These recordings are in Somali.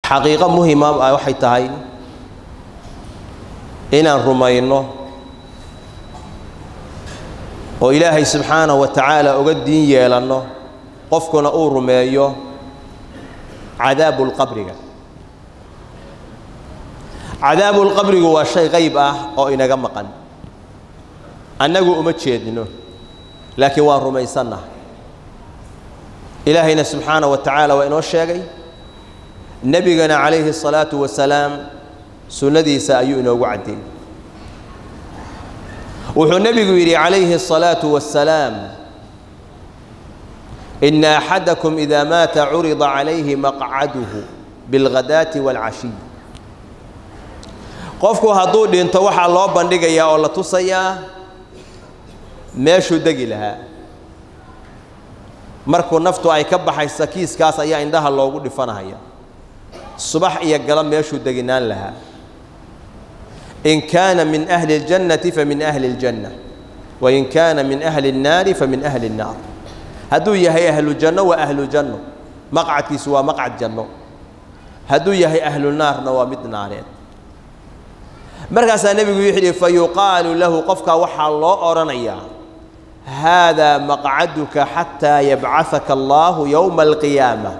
حقيقة مهمة waxay tahay inaan rumayno oo Ilaahay subhanahu wa ta'ala uga diin yeelano qofkuna uu rumeeyo cadaabul qabriga cadaabul qabriga waa shay qayb ah oo inaga maqan annagu uma jeedino laakiin waa rumaysana Ilaahayna subhanahu wa ta'ala waa inoo sheegay nabigana alayhi salatu wa salaam sunnadiisa ayuu inoogu cadeeyay wuxuu nabigu yiri alayhi salatu wa salaam إن أحدكم إذا مات عرض عليه مقعده بالغداة والعشي قفكو هادو دينتو waxa loo bandhigaya oo la tusaya meeshu dagi laha markuu naftu ay ka baxaysa kiiskaas ayaa indhaha loogu dhifanaya subax iyo galab meeshu daginaan laha in kana min ahli aljannati fa min ahli aljanna wa in kana min ahli an-nar fa min ahli an-nar هدو يهي أهل الجنة وأهل الجنة مقعد كيسوا مقعد جنة هدو يهي أهل النار نوامد نارين مركز النبي يحيي فيقال له قفك وحى الله أرنيا هذا مقعدك حتى يبعثك الله يوم القيامة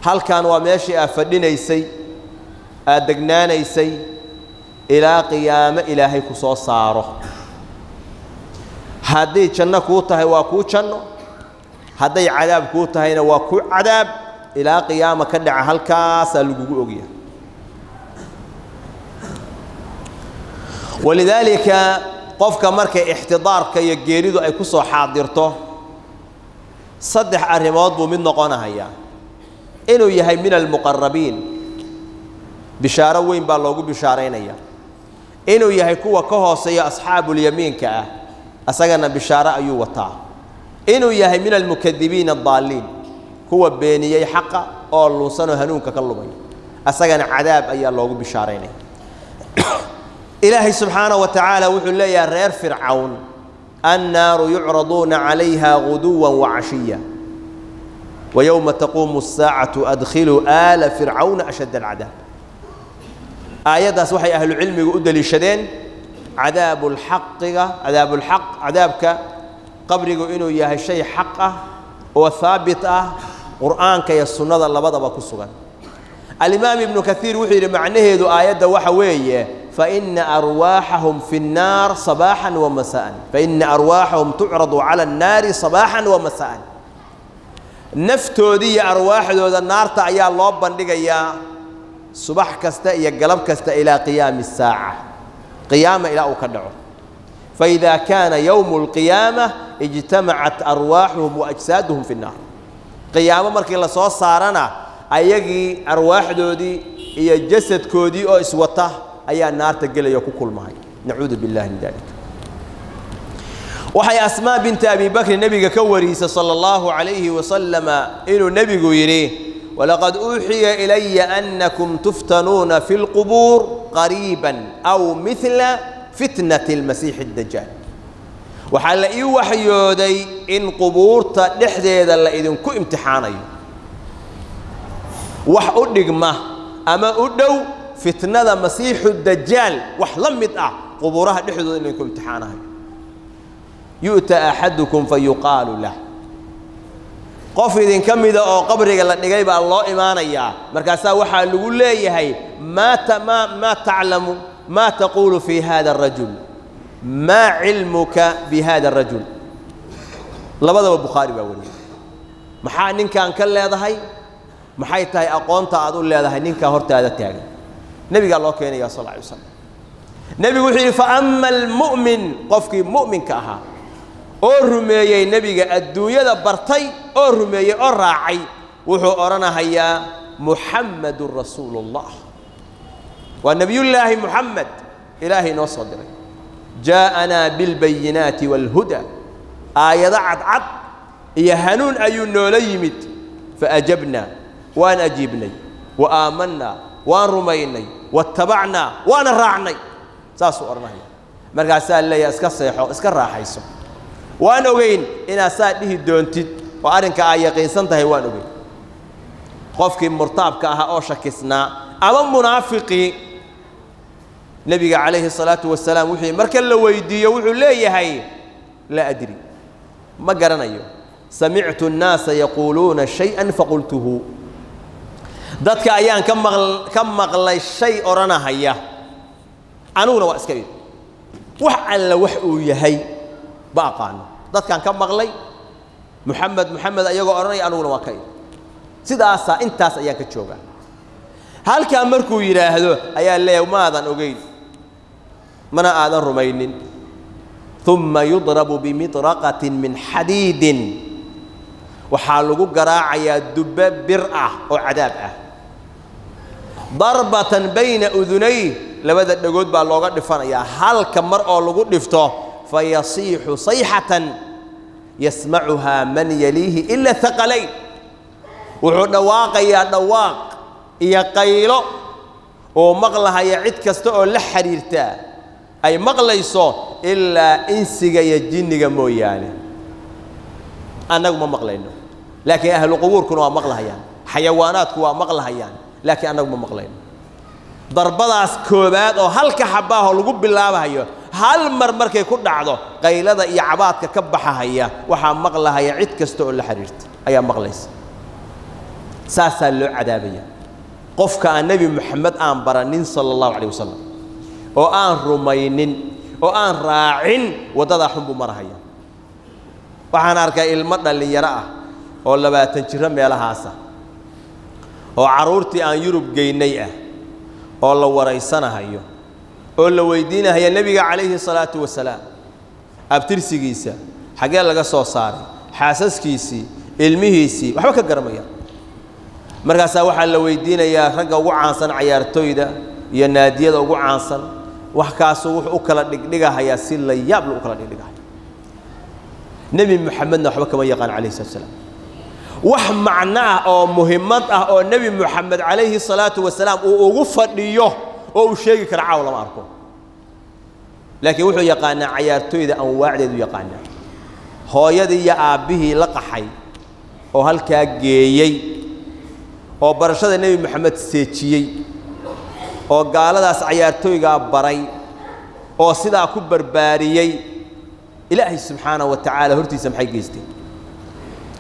هل كان وماشي أفدنا يسي أدقنانا يسي إلى قيامة إلهي كصوص صاره هذه جنة كوتها وكوتشنو هذه عذاب كوتها هنا وكو عذاب إلى قيامة كدع هالكاس الجوجية ولذلك قفك مركة احتضار كي يجريدوا أي كسر حاضرته صدح الرماد بمن نقانا هيا إنه يهي من المقربين بشارة وين باللوجو بشارين هيا إنه يهي كوا كهوسية أصحاب اليمين كأه أسجنا بشارة أيوة وطاع إنه يهي من المكذبين الضالين هو بيني حقا أو لسانه هنوك كلمي أسجنا عذاب أي الله بشارين إلهي سبحانه وتعالى وحول لي يا رير فرعون النار يعرضون عليها غدوا وعشيا ويوم تقوم الساعة أدخلوا آل فرعون أشد العذاب آيات سوحي أهل العلم يقول للشدين عذاب الحق عذابك قبرك إنه يا شيء حقه وثابت قرآنك يا السنة الله بدأ بكسوغا الإمام ابن كثير وحي معناه ذو آيات وحوية فإن أرواحهم في النار صباحا ومساء فإن أرواحهم تعرض على النار صباحا ومساء نفتو دي أرواح ذو النار تعيا الله بندقيا صباح كستا يقلب كستا إلى قيام الساعة قيامة إلى أكدعه فإذا كان يوم القيامة اجتمعت أرواحهم وأجسادهم في النار قيامة مركي الله صوص صارنا أيجي أرواح دودي هي جسد كودي أو إسوته أي النار تقل يكو كل معي نعوذ بالله من ذلك وحي أسماء بنت أبي بكر النبي كوريس صلى الله عليه وسلم إنه النبي يريه ولقد أوحي إلي أنكم تفتنون في القبور قريبا أو مثل فتنة المسيح الدجال وحال إي وحيودي إن قبور تحديد الله إذن كو امتحاني وحأدق ما أما أدو فتنة مسيح الدجال وحلمت قبورها تحديد إذن كو امتحاني يؤتى أحدكم فيقال له qof idin kamida oo qabriga la dhigay ba Allah iimaanaya markaas waxa lagu leeyahay ma ta'lamu ma taqulu fi hada ar-rajul ma ilmuka bi hada ar-rajul labadaba bukhari baa wariyo maxaa ninkan ka leedahay maxay tahay aqoonta aad u leedahay ninka hortaada taagan nabiga Allah keenay sallallahu alayhi wasallam nabigu wuxuu fa amma al-mu'min qofkii mu'minka ahaa oo rumeeyay nabiga adduunyada bartay oo rumeeyay oo raacay wuxuu oranahayaa muhammadur rasuulullah wa nabiyullaahi muhammad ilaahi noo soo diray jaa'ana bil bayyinati wal huda aayada cad iyo hanuun ayuu noola yimid fa ajabna waan ajibnay wa aamanna waan rumaynay wattabacna waan raacnay saas oo oranahayaa markaas leeyahay iska seexo iska raaxayso waan ogeyn ina saadihi doontid oo arinka ay yaqiinsan tahay waan ogeyn qofkii murtaabka aha oo shakisnaa ama munaafiqi nabiga calayhi salaatu wasalaam wixii marka la weydiiyo wuxuu leeyahay la adri ma garanayo samictu an-naasa yaquluuna shay'an faqultuhu dadka ayaan ka maqlay shay oranahaya anuguna waa iska wax alla wax uu yahay baaqaan dadkan ka maqlay محمد ayagoo oranay anuguna waa ka sidaasa intaas ayaa ka jooga halka markuu yiraahdo ayaa leeyahay maadan ogeyn mana aadan rumaynin thumma yudrabu bimitraqatin min hadidin waxa lagu garaacayaa dubba bir ah oo cadaab ah darbatan bayna udunay labada dhagood baa looga dhifanayaa halka mar oo lagu dhifto fayasiihu sayhatan يسمعها من يليه إلا ثقلين وحدواق يا دواق يا قيلو ومغلها يعد كستو لحريرتا أي مغليسو إلا إنسيغا يجينيغا موياني أنا ما مغلينو لكن أهل القبور كانوا مغلها يعني حيوانات كانوا مغلها يعني لكن أنا ما مغلينو ضربadaas koobaad oo halka xabaaho lagu bilaabayo hal mar markay ku dhacdo qaylada iyo cabaadka ka baxaya waxa maqlaaya cid kasta oo la xiriirta ayaa maqlaysa saasa loo cadaabaya qofka aan nabi maxamed aan baranin sallallahu alayhi wasallam oo aan rumaynin oo aan raacin wadada xunbu marahaya waxaan arkay ilmo dhalinyaro ah oo 20 jir meelahaasa oo caruurtii aan Yurub geynay ah oo la wareysanayo oo la weydiinayo nabiga calayhi salaatu wasalaam abtirsigiisa xagee laga soo saaray xaasaskiisii ilmihiisii waxba ka garamaya markaas waxa la weydiinayaa ragga ugu caansan ciyaartooyda iyo naadiyada ugu caansan wax kaas wuxuu u kala dhigdhigayaa si la yaab loo kala dhigdhigayo nabi maxamed waxba kama yaqaan calayhi salaatu wasalaam wax macnaa oo muhiimad ah oo nabi maxamed calayhi salaatu wasalaam uu ugu fadhiyo oo uu sheegi kara caaw lama arko laakiin wuxuu yaqaanaa ciyaartooyda anwaacdeedu yaqaanaa hooyadii iyo aabihii la qaxay oo halkaa geeyay oo barashada nabi maxamed seejiyay oo gaaladaas ciyaartooyga baray oo sidaa ku barbaariyay ilaahay subxaanahu wa ta'aala hortiisa maxay geystay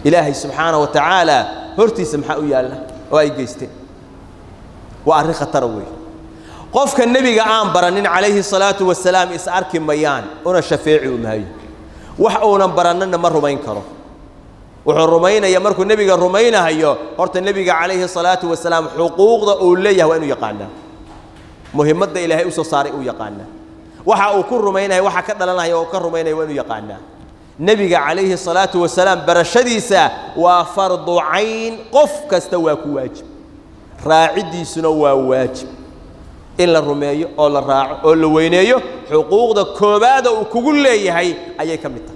إلهي سبحانه وتعالى هرتي سمحه يالا وأي جيسته وأرخ تروي قف النبي قام برنين عليه الصلاة والسلام إسأرك ميان أنا شفيعي ومهي وحقونا برنين مرة ما ينكره وحرمينا يمرك النبي الرمينا هيو هرت النبي عليه الصلاة والسلام حقوق أوليه وإنه يقالنا مهمة إلهي وصاري ويقالنا وحقو كل رمينا وحق كذا لنا هيو كل رمينا وإنه يقالنا نبي عليه الصلاة والسلام برشديسا وفرض عين قف كستواك واجب راعدي سنوا واجب إلا الرمية أو الراع أو الوينية حقوق ذا كوبادة وكل هي أي كمتة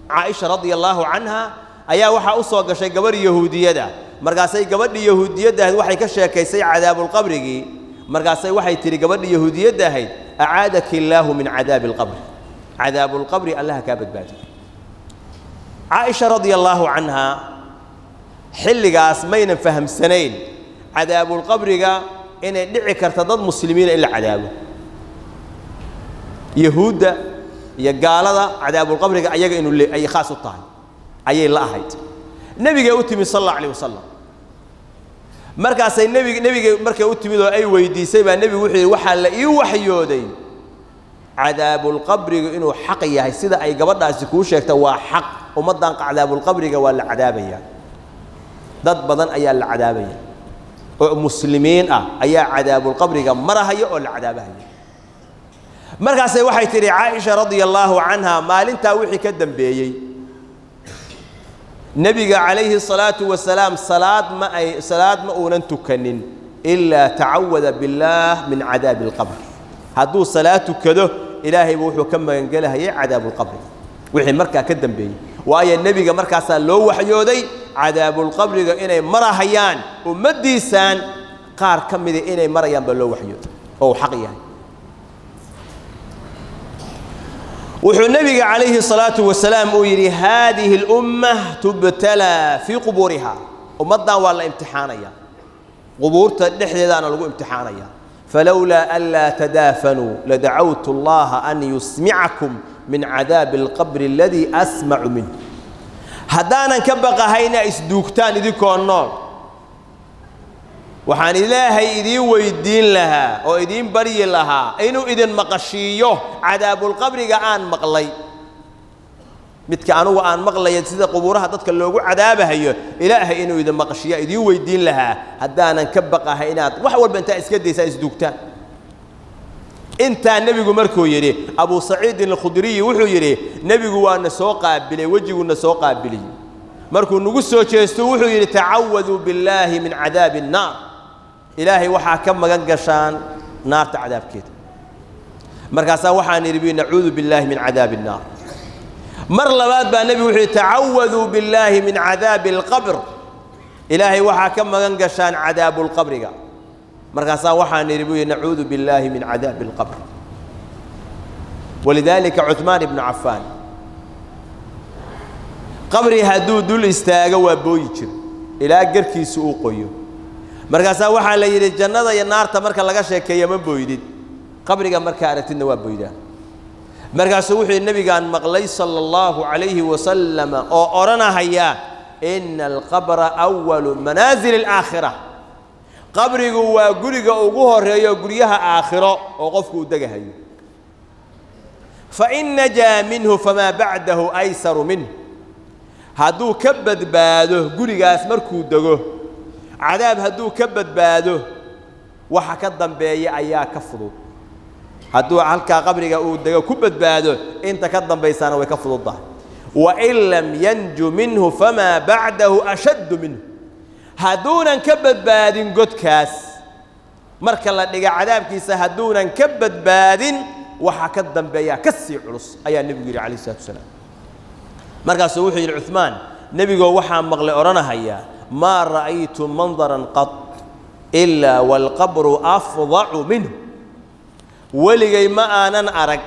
عائشة رضي الله عنها أيا وحى أصوغ شيء قبر يهودية ده مرقاسي قبر يهودية ده وحي كشيء كيسي عذاب القبر مرقاسي وحي تري قبر يهودية ده هي أعادك الله من عذاب القبر عذاب القبر الله كابد باجي عائشة رضي الله عنها حلقاس ما ينفهم سنين عذاب القبر إن دعي كرتضاد مسلمين إلا عذابه يهود يقال عذاب القبر أيجا إنه أي خاص الطاهي أي لا أحد النبي أوتي صلى الله عليه وسلم مركز النبي مركز أوتي أي ويدي سيبا النبي وحل وحيودي عذاب القبر إنه حقيقة سيدا أي قبض أسكوشك توا حق ومدان عذاب القبر ولا عذابية ضد بدن أي العذابية مسلمين أي عذاب القبر مرة هي ولا عذابها مركز وحي تري عائشة رضي الله عنها ما لنتا وحي كدم بيي نبي عليه الصلاة والسلام صلاة ما أوننتكنن إلا تعوذ بالله من عذاب القبر هدو صلاة كده إلهي بوحو كما ينقلها هي عذاب القبر وحي مركا كدم بي وآية النبي مركا سال لو وحيودي عذاب القبر إني مرة هيان ومديسان قار كمدي إني مرة ينبل لو وحيود أو حقيا وحو النبي عليه الصلاة والسلام ويري هذه الأمة تبتلى في قبورها ومضى ولا امتحانيا qubuurta dhexdeedana lagu imtixaanaya فلولا ألا تدافنوا لدعوت الله أن يسمعكم من عذاب القبر الذي أسمع منه هدانا كبقى هينا إسدوكتان إذيكو النار وحان إلهي إذين ويدين لها أو إذين بري لها إنو إذن مقشيوه عذاب القبر قان مقلي midka anugu aan maqlay sida qubuuraha dadka loogu cadaabahayo ilaahay inuu idin maqashiyo idin weydiin lahaa hadaanan ka baqahay inaad wax walba inta iska deeysa isduugtaan inta nabigu markuu yiri Abu Sa'id al-Khudri wuxuu yiri nabigu waana soo qaabilay wajiguna soo qaabilay markuu nagu soo jeesto wuxuu yiri ta'awadu billahi min adabin nar ilaahay waxa ka magan gashaan naarta cadaabkeeda markaas waxaan yiri na'uudu billahi min adabin nar مر لباد النبي وحي تعوذوا بالله من عذاب القبر إلهي وحا كما ننقشان عذاب القبر مرقصا وحا نربوه نعوذ بالله من عذاب القبر ولذلك عثمان بن عفان قبري هدو دول استاغوا بويجر إلى قركي سوقيو مرقصا وحا ليري الجنة يا النار تمركا لغا شيكيا من بويدين قبري مركا أرتين نواب بويدان مركز وحي النبي قال مقلي صلى الله عليه وسلم أورنا هيا إن القبر أول منازل الآخرة قبري جوا قريجا وجوهر هي قريها آخرة وقفوا دجها فإن نجا منه فما بعده أيسر منه هدو كبد باده قريجا اسمركو دجه عذاب هدو كبد باده وحكدم بيا أيا كفضو هدو halka qabriga uu dago ku badbaado inta ka dambeysana way ka fududahay wa illam yanju minhu fama ba'dahu ashad minhu haduunan ka badbaadin godkaas marka la dhiga cadaabkiisa haduunan ka badbaadin waxa ka dambeeya ka sii culus ayaa nabiga yiri kaleey salaatu wasalaam markaas wuxuu yiri Uthman nabiga waxa maqlay oranahaya ma ra'aytu manzaran qat illa wal qabru afdha'u minhu ولقي ما أنا أرق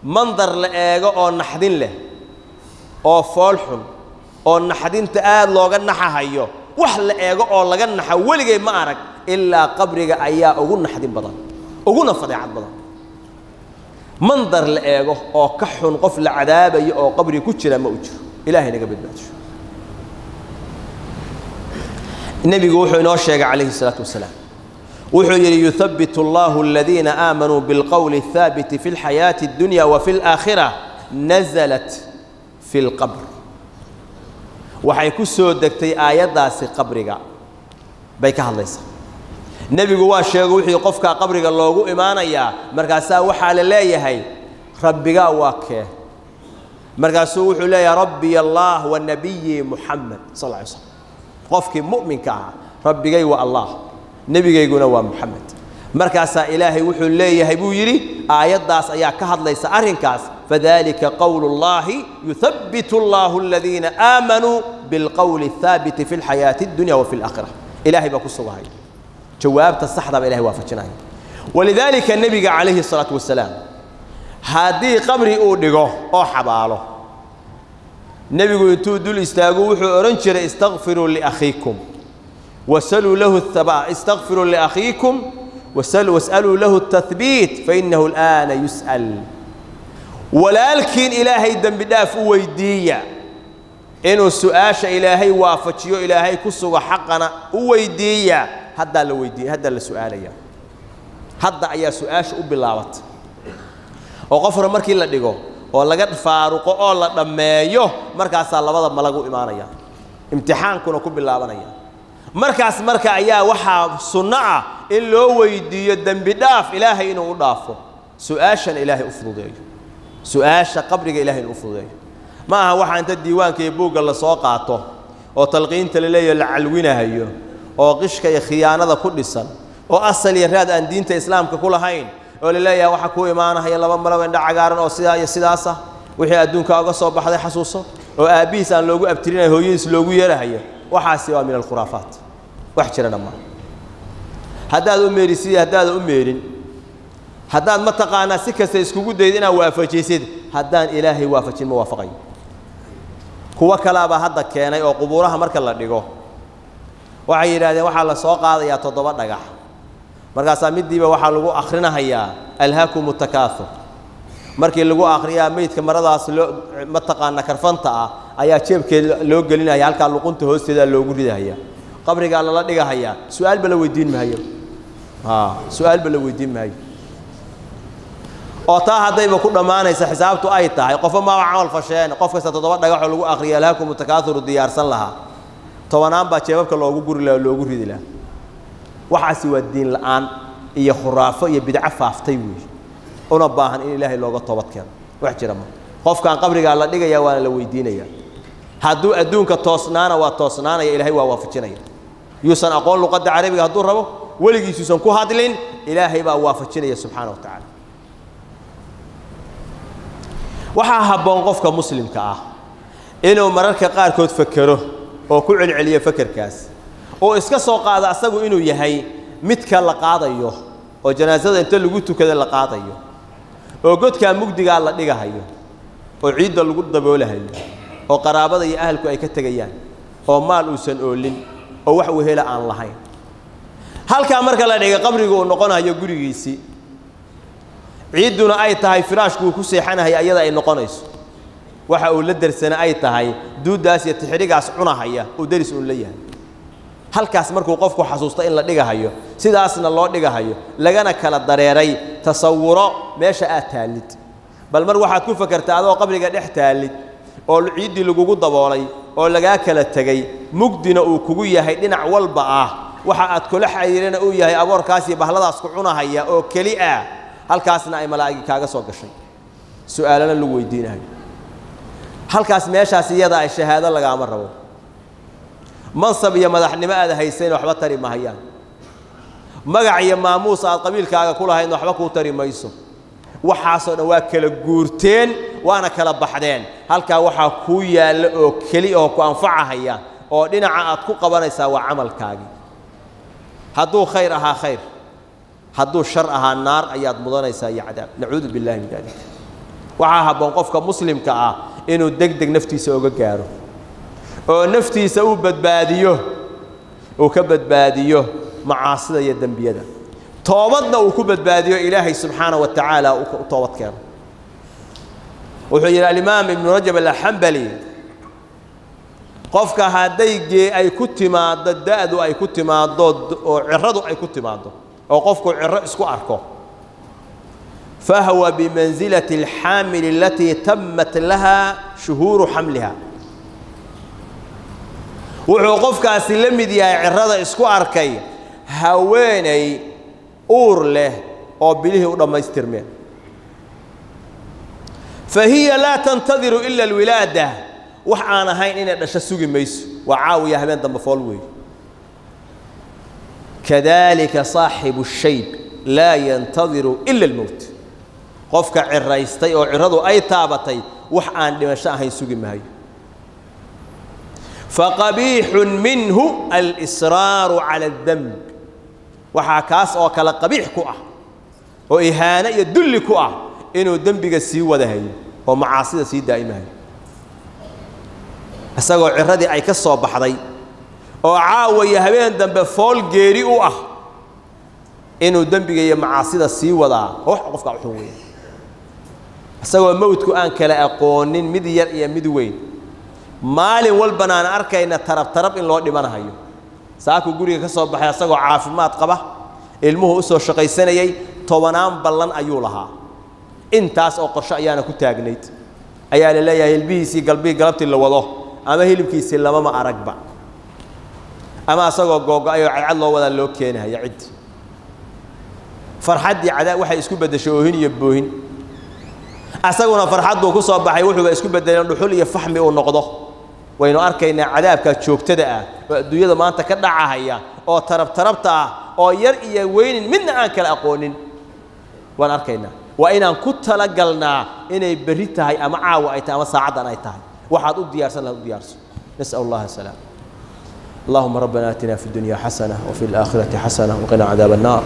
منظر لأجا أو نحدين له أو فالحن أو نحدين تقال لوجن نحايو وحل أجا أو لجن نح ولقي ما أرق إلا قبرك أيا أقول نحدين بدل أقول فضيعة بدل منظر لأجا أو كحن قفل عذاب أو قبري كتير ما أجر إلهي نقبل باتش النبي يقول نوشيق عليه الصلاة والسلام وحي يثبت الله الذين آمنوا بالقول الثابت في الحياة الدنيا وفي الآخرة نزلت في القبر وحيكسو دكتي آيات داسي قبرك بيكها الله يسا النبي قواه الشيخ وحي قفك قبرك الله إيمانا يا مركاسا وحال الله يهي ربك واكيه مركاسا وحي الله يا ربي الله والنبي محمد صلى الله عليه وسلم قفك مؤمن كها ربك والله نبي يقول هو محمد مركز إلهي وحول الله هيبو يري آيات داس أيا كهد ليس أرنكاس فذلك قول الله يثبت الله الذين آمنوا بالقول الثابت في الحياة الدنيا وفي الآخرة إلهي بقص الله جواب تصحض بإلهي وافتشناه ولذلك النبي عليه الصلاة والسلام هذه قبري أودغو أو حباله النبي يقول تودل استاغو وحو أرنشر استغفروا لأخيكم وسلوا له الثبات استغفروا لأخيكم واسألوا له التثبيت فإنه الآن يسأل ولكن إلهي دم بداف ويدية إنه السؤاش إلهي وافتشيو إلهي كسو حقنا ويدية هذا اللي ويدية هذا اللي سؤالية هذا أي سؤاش وبلاوت وغفر مركي لا ديغو ولا قد فاروق ولا دميو مركاس الله بدا ملغو إيمانيا امتحان كنا كبلاوانيا markaas marka ayaa waxa sunnaa in loo weydiiyo dambi dhaaf ilaahay inuu dhaafo su'aashan ilaahay u fududeeyo su'aasha qabriga ilaahay u fududeeyo ma aha waxa inta diiwaanka iyo buugga la soo qaato oo talqiinta la leeyahay la calwinahayo oo qishka iyo khiyaanada ku dhisan oo asal iyo raad aan diinta islaamka ku lahayn oo la leeyahay waxa ku imaanaya laba malaw indha cagaaran oo sidaa iyo sidaas ah wixii adduunka uga soo baxday xasuuso oo aabiis aan loogu abtirinayo hooyadiis loogu yeerahayo waxaasi waa min al-khuraafaat wax jira dhammaan haddaad u meerisid haddaad u meerin haddaad ma taqaanaa si kasta iskugu dayid inaad waafajisid haddaan ilaahay waafajin ma waafaqayo kuwa kalaaba hadda keenay oo qubuuraha marka la dhigo waxay yiraahdeen waxa la soo qaadayaa 7 dhagax markaas midiiba waxa lagu akhrinayaa alhaakumut takaathur markii lagu akhriyaa meydka maradaas ma taqaana karfanta ah ayaa jeebkeeda loo gelinaya halka luqunta hoosteeda loogu ridayaa qabriga la dhigayaa su'aal bala weydiin maayo su'aal bala weydiin maayo oo taa hadayba ku dhamaanaysa xisaabtu ay tahay qof ma amal fasheen qof kasta 7 dhagax lagu akhriyaa alhaakumut takaathur diyaarsan laha tobanaan baa jeebabka loogu guri lahaa loogu ridi lahaa waxaasi waa diin la'aan iyo khuraafo iyo bidca faaftay weey una baahan in ilaahay looga toobad keeno wax jira ma qofkan qabriga la dhigaya waa la weydiinaya hadduu adduunka toosnaana waa toosnaanaya ilaahay waa waafajinaya yuusan aqoon luqadda carabiga hadduu rabo weligiisuusan ku hadlin ilaahay baa waafajinaya subxaanahu wa tacaala waxaa habboon qofka muslimka ah inuu mararka qaarkood fakero oo ku celceliyo fakarkaas oo iska soo qaada asagu inuu yahay midka la qaadayo oo janaasada inta lagu tukada la qaadayo oo godka mugdiga la dhigahayo oo ciidda lagu daboolahayo oo qaraabada iyo ahalku ay ka tagayaan oo maal uusan oolin oo wax wehela aan lahayn halka marka la dhiga qabrigu uu noqonayo gurigiisi ciiduna ay tahay firaashku ku seexanahay ayada ay noqonayso waxa uu la darsana ay tahay duudaas iyo tixrigaas cunahaya oo daris uu leeyahay halkaas markuu qofku xasuusto in la dhigahayo sidaasna loo dhigahayo lagana kala dareeray tasawuro meesha aad taalid bal mar waxaad ku fakartaa adoo qabriga dhex taalid oo ciidii lagugu daboolay oo laga kala tagay mugdina uu kugu yahay dhinac walba ah waxa aad kula xiriirana uu yahay aboorkaas iyo bahladaas ku cunahaya oo kali ah halkaasna ay malaa'ig kaaga soo gashay su'aalana lagu weydiinayo halkaas meeshaas iyada ay shahaado laga ama rabo mansab iyo madaxnimo aad haysan waxba tari mahayaan magac iyo maamuus aad qabiilkaaga ku lahayn waxba ku tari mayso waxaasoo dhan waa kala guurteen waana kala baxdeen halka waxa ku yaal oo kali oo ku anfacaya oo dhinaca aad ku qabanaysaa waa amalkaagi hadduu khayr ahaa khayr hadduu shar ahaa naar ayaad mudanaysaa iyo cadaab nacuudu billahi min dalik waxa habboon qofka muslimka ah inuu degdeg naftiisa uga gaaro oo naftiisa uu badbaadiyo oo ka badbaadiyo macaasida iyo dambiyada toobadna uu ku badbaadiyo ilaahay subxaanahu wa ta'ala uu toobad keeno wuxuu yiri al-imaam ibn rajab al-hanbali qofka hadayge ay ku timaado daadu ay ku timaado oo ciradu ay ku timaado oo qofku ciro isku arko فهو بمنزلة الحامل التي تمت لها شهور حملها وعقفك أسلمي يا عرضة إسكو أركي هواني أور له أو بليه ولما يسترمين فهي لا تنتظر إلا الولادة وحانا هاي إن الشسوق ميس وعاوية هبين دم فولوي كذلك صاحب الشيب لا ينتظر إلا الموت قفك عريستي أو عرضو أي تابتي وحان دمشاء هاي سوق مهي فقبيح منه الإصرار على الذنب وحاكاس أو كلا قبيح كوع وإهانة يدل كوع إنه ذنبك السيوة ده هي ومعاصي سيد دائما هي أسأقوا عرضي أي كسر بحري وعاوي يهبين ذنب فول جيري وأه إنه ذنبك هي معاصي السيوة ده هو قفك عطوية أسأقوا موت كأن كلا أقونين مدير يا مدوين maalin walbana aan arkayna tarab in loo dhimanayo saako guriga ka soo baxay asagoo caafimaad qaba ilmuhu u soo shaqaysanayay tobanaan ballan ayuu lahaa intaas oo qorshe ayaana ku taagnayd ayaa la leeyahay ilbihiisi galabtii la wado ama hilibkiisi lama ma aragba ama asagoo googo-ay oo cad loo wada loo keenayo cid farxadii cadaa waxay isku bedeshay oohin iyo boohin asaguna farxadu ku soo baxay wuxuu isku bedeleen dhuxul iyo fahmi oo noqdo waynu arkaynaa cadaabka joogtada ah oo adduunyada maanta ka dhacaya oo tarabta oo yar iyo weynin midna aan kala aqoonin waan arkaynaa waa inaan ku tala galnaa inay bari tahay ama caawa ay tahay ama saacadan ay tahay waxaad u diyaarsan lahayd u diyaarso nas'al allah salaam اللهم ربنا آتنا في الدنيا حسنة وفي الآخرة حسنة وقنا عذاب النار